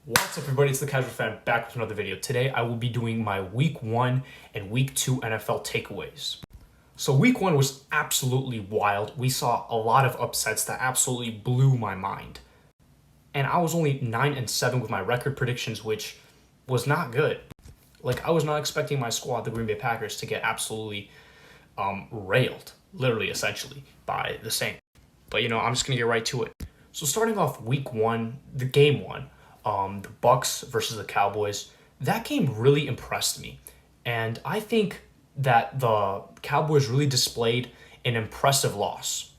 What's up, everybody? It's the Casual Fan back with another video. Today I will be doing my Week 1 and Week 2 NFL takeaways. So Week 1 was absolutely wild. We saw a lot of upsets that absolutely blew my mind. And I was only 9-7 with my record predictions, which was not good. Like, I was not expecting my squad, the Green Bay Packers, to get absolutely railed, literally, essentially, by the Saints. But, I'm just going to get right to it. So starting off Week 1, the game 1, the Bucks versus the Cowboys, that game really impressed me. And I think that the Cowboys really displayed an impressive loss.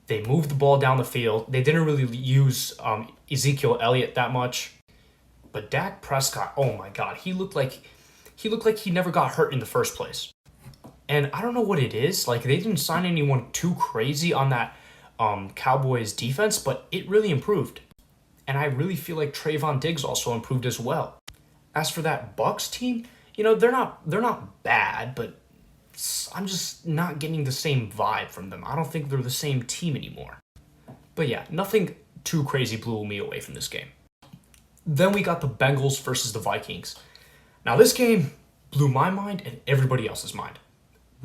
They moved the ball down the field. They didn't really use Ezekiel Elliott that much. But Dak Prescott, oh my God, he looked like he never got hurt in the first place. And I don't know what it is. Like, they didn't sign anyone too crazy on that Cowboys defense, but it really improved. And I really feel like Trayvon Diggs also improved as well. As for that Bucks team, they're not bad, but I'm just not getting the same vibe from them. I don't think they're the same team anymore. But yeah, nothing too crazy blew me away from this game. Then we got the Bengals versus the Vikings. Now this game blew my mind and everybody else's mind.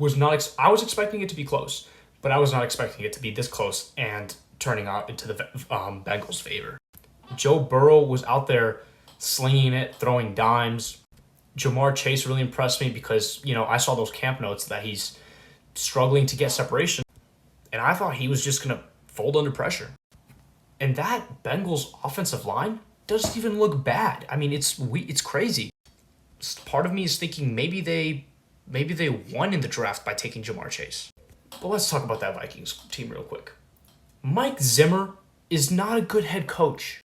I was expecting it to be close, but I was not expecting it to be this close and turning out into the Bengals' favor. Joe Burrow was out there slinging it, throwing dimes. Jamar Chase really impressed me because, I saw those camp notes that he's struggling to get separation. And I thought he was just going to fold under pressure. And that Bengals offensive line doesn't even look bad. I mean, it's crazy. Part of me is thinking maybe they won in the draft by taking Jamar Chase. But let's talk about that Vikings team real quick. Mike Zimmer is not a good head coach.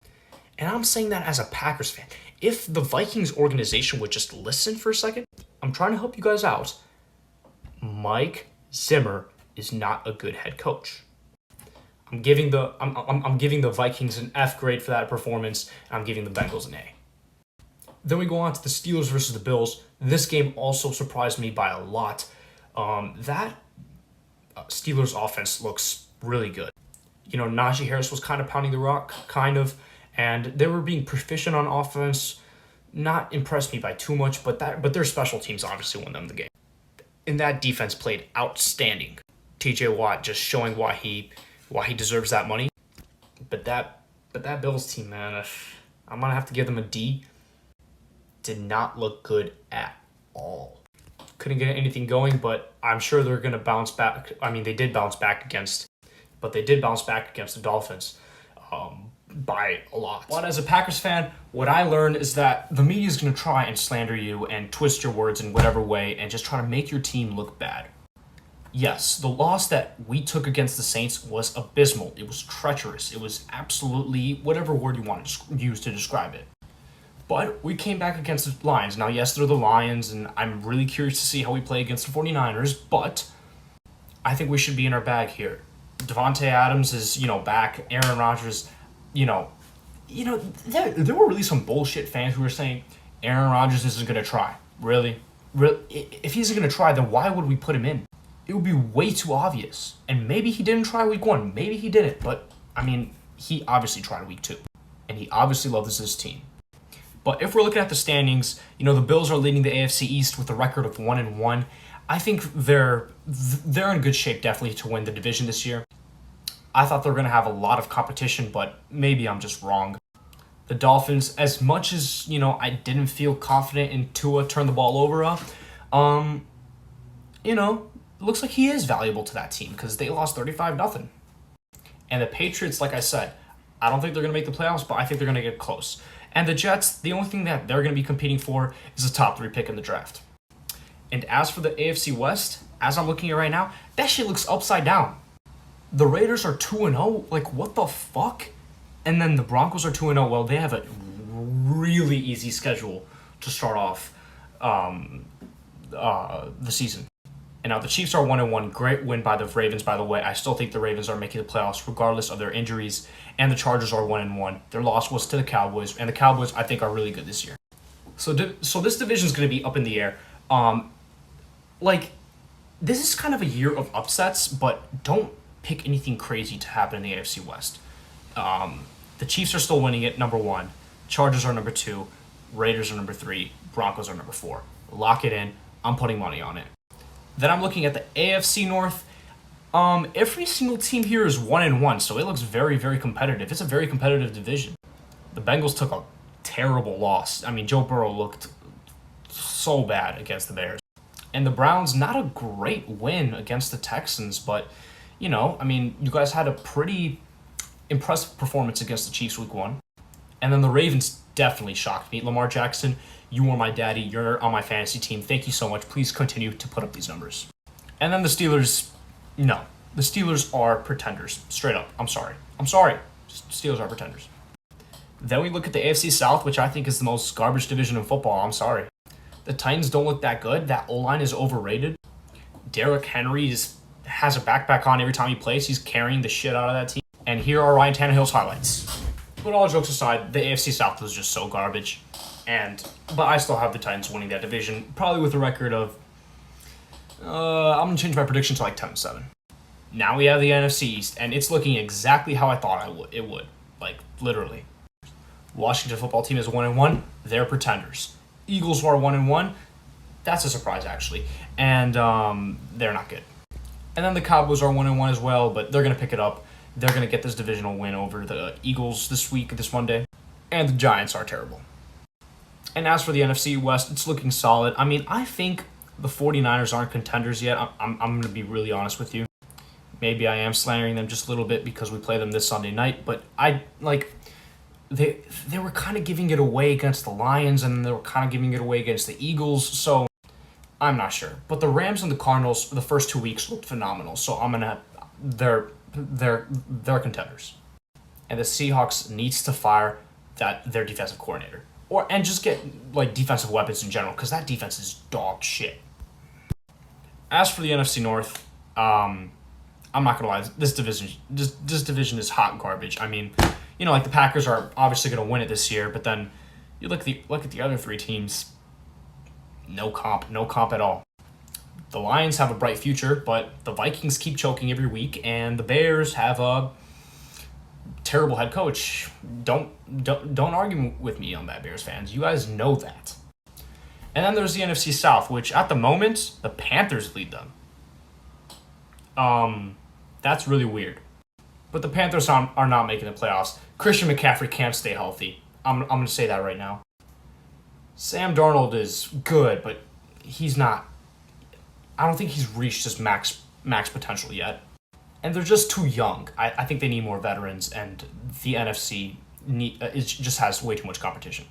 And I'm saying that as a Packers fan. If the Vikings organization would just listen for a second, I'm trying to help you guys out. Mike Zimmer is not a good head coach. I'm giving the Vikings an F grade for that performance, and I'm giving the Bengals an A. Then we go on to the Steelers versus the Bills. This game also surprised me by a lot. That Steelers offense looks really good. Najee Harris was kind of pounding the rock, and they were being proficient on offense. Not impressed me by too much, but their special teams obviously won them the game. And that defense played outstanding. T.J. Watt just showing why he deserves that money. But that Bills team, man, I'm gonna have to give them a D. Did not look good at all. Couldn't get anything going, but I'm sure they're gonna bounce back. I mean, they did bounce back against the Dolphins. By a lot. But as a Packers fan, what I learned is that the media is going to try and slander you and twist your words in whatever way and just try to make your team look bad. Yes, the loss that we took against the Saints was abysmal. It was treacherous. It was absolutely whatever word you want to use to describe it. But we came back against the Lions. Now, yes, they're the Lions, and I'm really curious to see how we play against the 49ers, but I think we should be in our bag here. Devontae Adams is, back. Aaron Rodgers, there were really some bullshit fans who were saying Aaron Rodgers isn't going to try. Really? If he isn't going to try, then why would we put him in? It would be way too obvious. And maybe he didn't try week 1. Maybe he didn't. But, he obviously tried week 2. And he obviously loves his team. But if we're looking at the standings, the Bills are leading the AFC East with a record of 1-1. I think they're in good shape, definitely, to win the division this year. I thought they were going to have a lot of competition, but maybe I'm just wrong. The Dolphins, as much as, I didn't feel confident in Tua turn the ball over, it looks like he is valuable to that team because they lost 35-0. And the Patriots, like I said, I don't think they're going to make the playoffs, but I think they're going to get close. And the Jets, the only thing that they're going to be competing for is the top 3 pick in the draft. And as for the AFC West, as I'm looking at it right now, that shit looks upside down. The Raiders are 2-0. Like, what the fuck? And then the Broncos are 2-0. Well, they have a really easy schedule to start off the season. And now the Chiefs are 1-1. Great win by the Ravens, by the way. I still think the Ravens are making the playoffs regardless of their injuries. And the Chargers are 1-1. Their loss was to the Cowboys. And the Cowboys, I think, are really good this year. So this division is going to be up in the air. This is kind of a year of upsets, but don't pick anything crazy to happen in the AFC West. The Chiefs are still winning it, number 1. Chargers are number 2, Raiders are number 3, Broncos are number 4. Lock it in. I'm putting money on it. Then I'm looking at the AFC North. Every single team here is 1-1, so it looks very, very competitive. It's a very competitive division. The Bengals took a terrible loss. I mean, Joe Burrow looked so bad against the Bears. And the Browns, not a great win against the Texans, but, you know, I mean, you guys had a pretty impressive performance against the Chiefs week 1. And then the Ravens definitely shocked me. Lamar Jackson, you are my daddy. You're on my fantasy team. Thank you so much. Please continue to put up these numbers. And then the Steelers, no. The Steelers are pretenders. Straight up. I'm sorry. Steelers are pretenders. Then we look at the AFC South, which I think is the most garbage division in football. I'm sorry. The Titans don't look that good. That O-line is overrated. Derrick Henry has a backpack on every time he plays. He's carrying the shit out of that team. And here are Ryan Tannehill's highlights. But all jokes aside, the AFC South was just so garbage. But I still have the Titans winning that division, probably with a record of, I'm going to change my prediction to like 10-7. Now we have the NFC East, and it's looking exactly how I thought it would. Like, literally. Washington football team is 1-1. They're pretenders. Eagles who are 1-1. That's a surprise, actually. And they're not good. And then the Cowboys are 1-1 as well, but they're going to pick it up. They're going to get this divisional win over the Eagles this Monday. And the Giants are terrible. And as for the NFC West, it's looking solid. I mean, I think the 49ers aren't contenders yet. I'm going to be really honest with you. Maybe I am slandering them just a little bit because we play them this Sunday night, but they were kind of giving it away against the Lions, and they were kind of giving it away against the Eagles, so I'm not sure. But the Rams and the Cardinals, the first 2 weeks looked phenomenal, so they're contenders. And the Seahawks needs to fire their defensive coordinator. And just get defensive weapons in general, because that defense is dog shit. As for the NFC North, I'm not gonna lie, this division is hot garbage. I mean, you know, the Packers are obviously gonna win it this year, but then you look at the other 3 teams, no comp at all. The Lions have a bright future, but the Vikings keep choking every week, and the Bears have a terrible head coach. Don't argue with me on that, Bears fans. You guys know that. And then there's the NFC South, which at the moment the Panthers lead them. That's really weird. But the Panthers are not making the playoffs. Christian McCaffrey can't stay healthy. I'm going to say that right now. Sam Darnold is good, but he's not. I don't think he's reached his max potential yet. And they're just too young. I think they need more veterans, and the NFC just has way too much competition.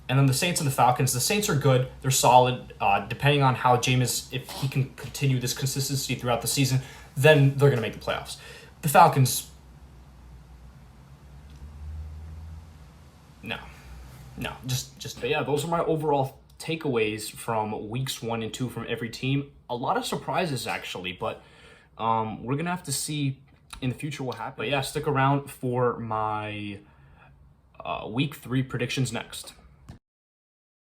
And then the Saints and the Falcons. The Saints are good. They're solid. Depending on how Jameis, if he can continue this consistency throughout the season, then they're going to make the playoffs. The Falcons, no, just. But yeah, those are my overall takeaways from weeks 1 and 2 from every team. A lot of surprises, actually, but we're going to have to see in the future what happens. But yeah, stick around for my week 3 predictions next.